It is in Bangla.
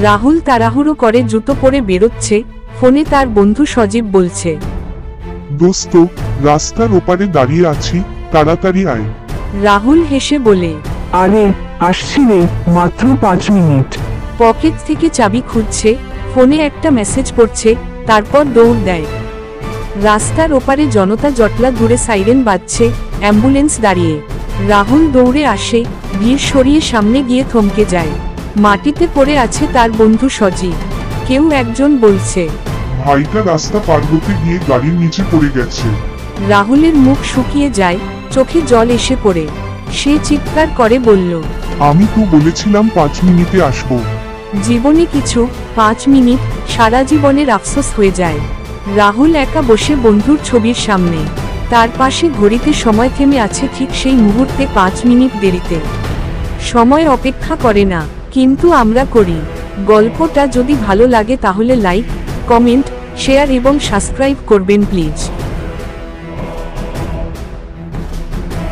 রাহুল তাড়াহুড়ো করে জুতো পরে বেরোচ্ছে, ফোনে তার বন্ধু সজীব বলছে, দোস্ত, রাস্তার ওপারে দাঁড়িয়ে আছি, তাড়াতাড়ি আয়। রাহুল হেসে বলে, আরে আসছি রে, মাত্র 5 মিনিট। পকেট থেকে চাবি খুঁজছে, ফোনে একটা মেসেজ পড়ছে, তারপর দৌড় দেয়। রাস্তার ওপারে জনতা জটলা, দূরে সাইরেন বাজছে, অ্যাম্বুলেন্স দাঁড়িয়ে। রাহুল দৌড়ে আসে, ভিড় সরিয়ে সামনে গিয়ে থমকে যায়। মাটিতে পড়ে আছে তার বন্ধু সজীব। কেউ একজন বলছে, ভাইটা রাস্তা পার হতে গিয়ে গাড়ির নিচে পড়ে গেছে। রাহুলের মুখ শুকিয়ে যায়, চোখে জল এসে পড়ে। সে চিৎকার করে বলল, আমি তো বলেছিলাম 5 মিনিটে আসবো। জীবনে কিছু 5 মিনিট সারা জীবনের আফসোস হয়ে যায়। রাহুল একা বসে বন্ধুর ছবির সামনে। তার পাশে ঘড়িতে সময় থেমে আছে ঠিক সেই মুহূর্তে, 5 মিনিট দেরিতে। সময় অপেক্ষা করে না, কিন্তু আমরা করি। গল্পটা যদি ভালো লাগে তাহলে লাইক, কমেন্ট, শেয়ার এবং সাবস্ক্রাইব করবেন প্লিজ।